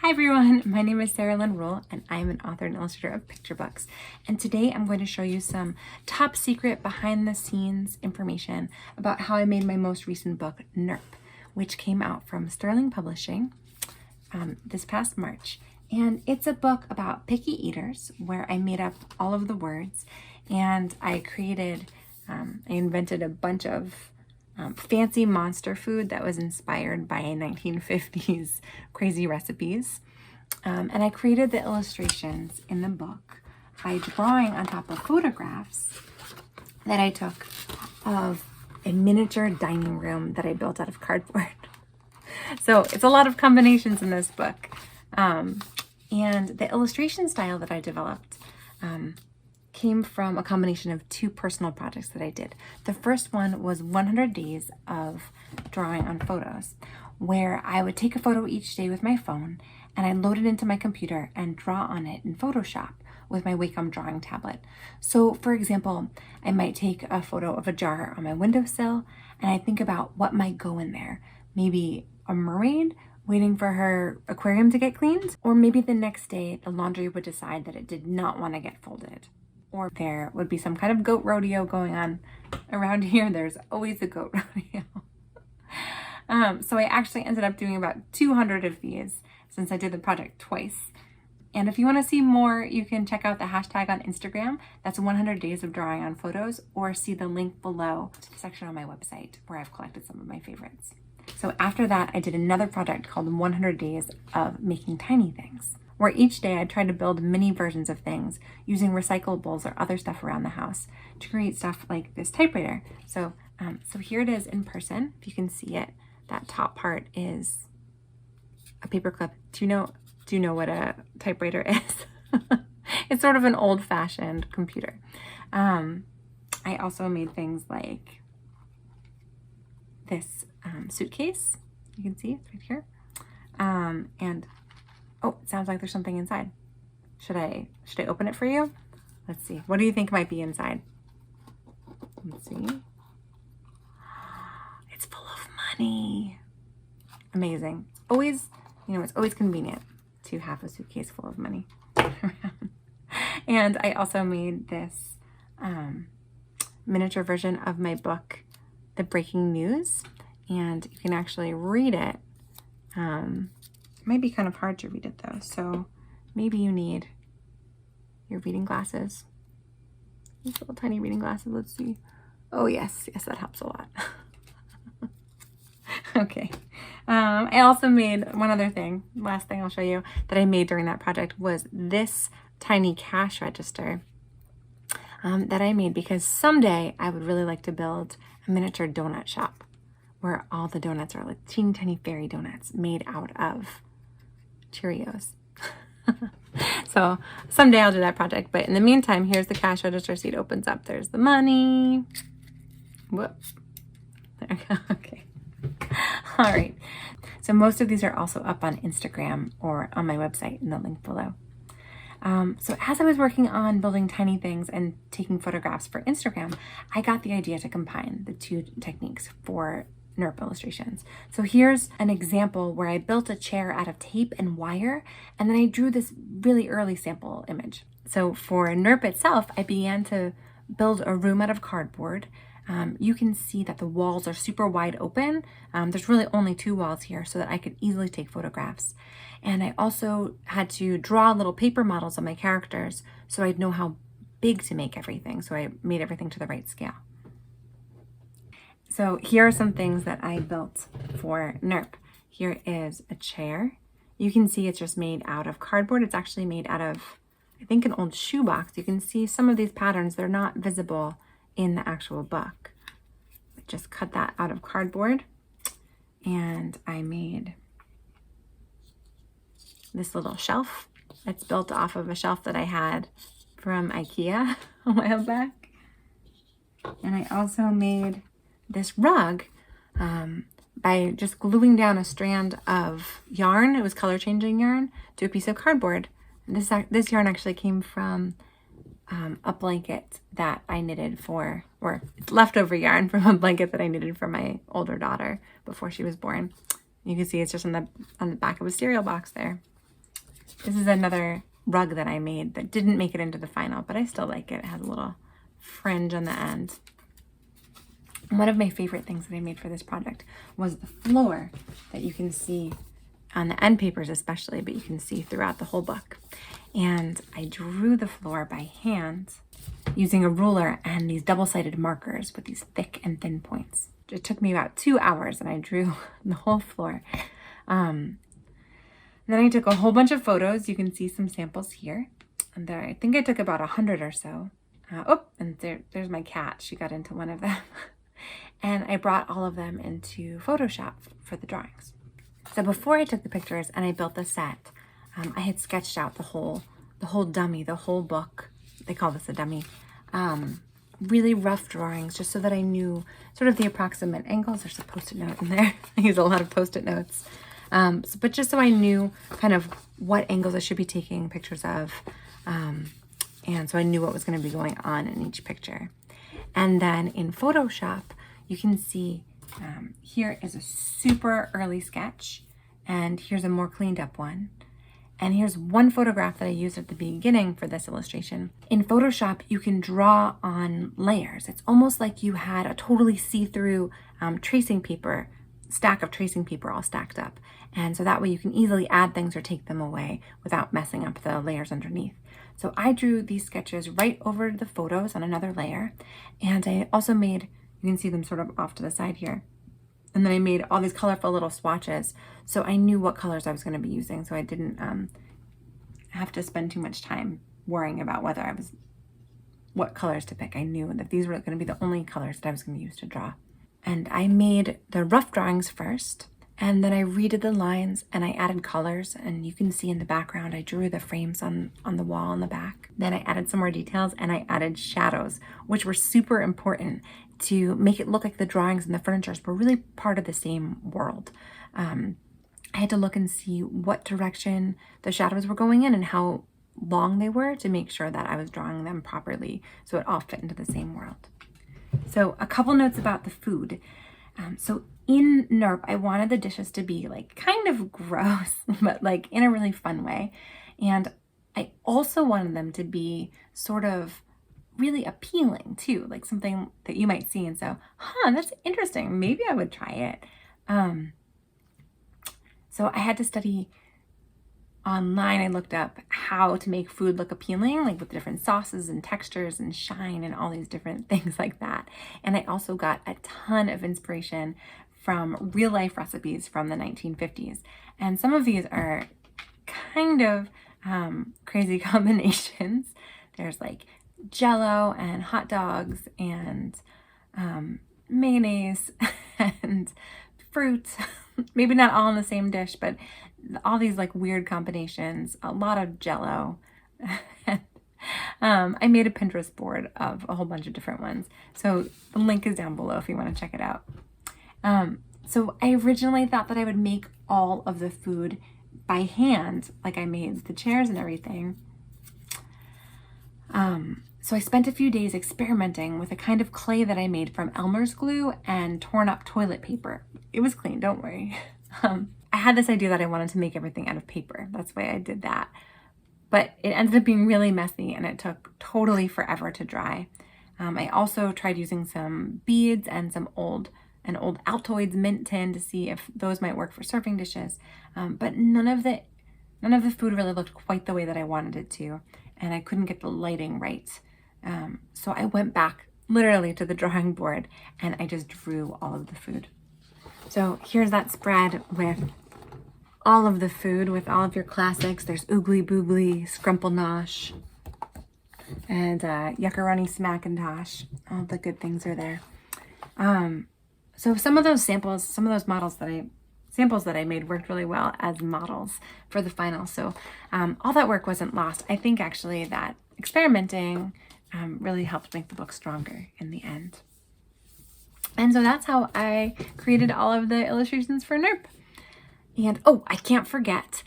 Hi everyone, my name is Sarah Lynn Rule and I'm an author and illustrator of picture books. And today I'm going to show you some top secret behind the scenes information about how I made my most recent book, NERP, which came out from Sterling Publishing this past March. And it's a book about picky eaters where I made up all of the words and I invented a bunch of fancy monster food that was inspired by 1950s crazy recipes. And I created the illustrations in the book by drawing on top of photographs that I took of a miniature dining room that I built out of cardboard. So it's a lot of combinations in this book. And the illustration style that I developed came from a combination of two personal projects that I did. The first one was 100 days of drawing on photos, where I would take a photo each day with my phone and I load it into my computer and draw on it in Photoshop with my Wacom drawing tablet. So for example, I might take a photo of a jar on my windowsill and I think about what might go in there. Maybe a mermaid waiting for her aquarium to get cleaned, or maybe the next day the laundry would decide that it did not want to get folded. Or there would be some kind of goat rodeo going on around here. There's always a goat rodeo. So I actually ended up doing about 200 of these since I did the project twice. And if you want to see more, you can check out the hashtag on Instagram. That's 100 days of drawing on photos, or see the link below to the section on my website where I've collected some of my favorites. So after that, I did another project called 100 Days of Making Tiny Things, where each day I tried to build mini versions of things using recyclables or other stuff around the house to create stuff like this typewriter. So here it is in person, if you can see it. That top part is a paperclip. Do you know what a typewriter is? It's sort of an old-fashioned computer. I also made things like this suitcase. You can see it's right here. And oh, it sounds like there's something inside. Should I open it for you? Let's see. What do you think might be inside? Let's see. It's full of money. Amazing. It's always convenient to have a suitcase full of money around. And I also made this miniature version of my book, The Breaking News, and you can actually read it. It might be kind of hard to read it though, so maybe you need your reading glasses. These little tiny reading glasses, let's see. Oh yes, that helps a lot. Okay. I also made one other thing, last thing I'll show you, that I made during that project was this tiny cash register that I made because someday I would really like to build a miniature donut shop where all the donuts are like teeny tiny fairy donuts made out of Cheerios. So someday I'll do that project, but in the meantime, here's the cash register. See, it opens up. There's the money. Whoops. There we go. Okay. All right. So most of these are also up on Instagram or on my website in the link below. So as I was working on building tiny things and taking photographs for Instagram, I got the idea to combine the two techniques for NERP illustrations. So here's an example where I built a chair out of tape and wire, and then I drew this really early sample image. So for NERP itself, I began to build a room out of cardboard. You can see that the walls are super wide open. There's really only two walls here so that I could easily take photographs. And I also had to draw little paper models of my characters so I'd know how big to make everything. So I made everything to the right scale. So here are some things that I built for NERP. Here is a chair. You can see it's just made out of cardboard. It's actually made out of, I think, an old shoebox. You can see some of these patterns. They're not visible in the actual book. I just cut that out of cardboard, and I made this little shelf. It's built off of a shelf that I had from IKEA a while back. And I also made this rug by just gluing down a strand of yarn. It was color changing yarn to a piece of cardboard. And this yarn actually came from a blanket that I knitted for, or it's leftover yarn from a blanket that I knitted for my older daughter before she was born. You can see it's just on the back of a cereal box there. This is another rug that I made that didn't make it into the final, but I still like it. It has a little fringe on the end. One of my favorite things that I made for this project was the floor that you can see on the end papers especially, but you can see throughout the whole book. And I drew the floor by hand using a ruler and these double-sided markers with these thick and thin points. It took me about 2 hours and I drew the whole floor. Then I took a whole bunch of photos. You can see some samples here. And there, I think I took about 100 or so. And there's my cat. She got into one of them. And I brought all of them into Photoshop for the drawings. So before I took the pictures and I built the set, I had sketched out the whole dummy, the whole book. They call this a dummy. Really rough drawings, just so that I knew sort of the approximate angles. There's a Post-it note in there. I use a lot of Post-it notes. But just so I knew kind of what angles I should be taking pictures of. And so I knew what was going to be going on in each picture. And then in Photoshop, you can see here is a super early sketch, and here's a more cleaned up one. And here's one photograph that I used at the beginning for this illustration. In Photoshop, you can draw on layers. It's almost like you had a totally see-through tracing paper, stack of tracing paper all stacked up. And so that way you can easily add things or take them away without messing up the layers underneath. So I drew these sketches right over the photos on another layer. And I also made, you can see them sort of off to the side here. And then I made all these colorful little swatches. So I knew what colors I was going to be using. So I didn't have to spend too much time worrying about what colors to pick. I knew that these were going to be the only colors that I was going to use to draw. And I made the rough drawings first. And then I redid the lines and I added colors, and you can see in the background, I drew the frames on the wall in the back. Then I added some more details and I added shadows, which were super important to make it look like the drawings and the furniture were really part of the same world. I had to look and see what direction the shadows were going in and how long they were to make sure that I was drawing them properly so it all fit into the same world. So a couple notes about the food. So in NERP, I wanted the dishes to be like kind of gross, but like in a really fun way. And I also wanted them to be sort of really appealing too, like something that you might see and so, that's interesting. Maybe I would try it. So I had to study online. I looked up how to make food look appealing, like with different sauces and textures and shine and all these different things like that. And I also got a ton of inspiration from real life recipes from the 1950s. And some of these are kind of crazy combinations. There's like Jell-O and hot dogs and mayonnaise and fruit. Maybe not all in the same dish, but all these like weird combinations, a lot of Jell-O. I made a Pinterest board of a whole bunch of different ones. So the link is down below if you want to check it out. So I originally thought that I would make all of the food by hand, like I made the chairs and everything. So I spent a few days experimenting with a kind of clay that I made from Elmer's glue and torn up toilet paper. It was clean, don't worry. I had this idea that I wanted to make everything out of paper. That's why I did that. But it ended up being really messy and it took totally forever to dry. I also tried using some beads and an old Altoids mint tin to see if those might work for serving dishes. But none of the food really looked quite the way that I wanted it to, and I couldn't get the lighting right. So I went back literally to the drawing board and I just drew all of the food. So here's that spread with all of the food, with all of your classics. There's Oogly Boogly, Scrumple Nosh, and Yuccaroni Smackintosh. All the good things are there. So some of those samples, some of those samples that I made worked really well as models for the final. So all that work wasn't lost. I think actually that experimenting really helped make the book stronger in the end. And so that's how I created all of the illustrations for NERP. And oh, I can't forget,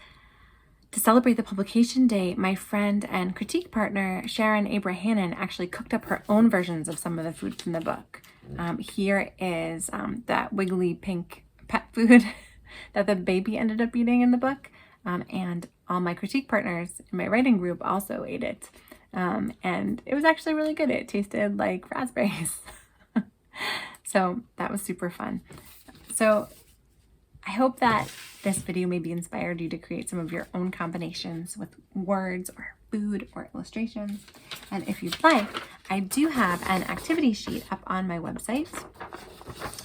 to celebrate the publication day, my friend and critique partner, Sharon Abrahanan, actually cooked up her own versions of some of the food from the book. Here is that wiggly pink pet food that the baby ended up eating in the book. and all my critique partners in my writing group also ate it. And it was actually really good. It tasted like raspberries. So that was super fun. So I hope that this video maybe inspired you to create some of your own combinations with words or food or illustrations. And if you'd like, I do have an activity sheet up on my website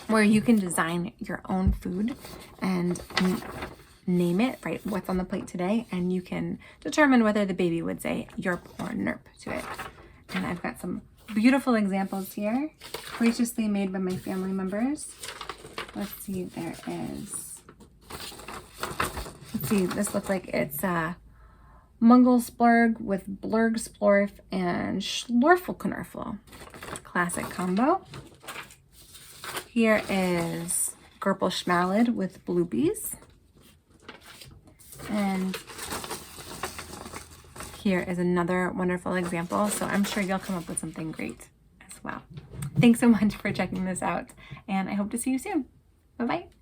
where you can design your own food and name it, write what's on the plate today, and you can determine whether the baby would say yerp or nerp to it. And I've got some beautiful examples here, graciously made by my family members. Let's see, there is, let's see, this looks like it's Mungelsplurg with Blurgsplorf and Schlorfelknurfel. Classic combo. Here is Gerpelschmalid with Bloopies. And here is another wonderful example. So I'm sure you'll come up with something great as well. Thanks so much for checking this out, and I hope to see you soon. Bye-bye.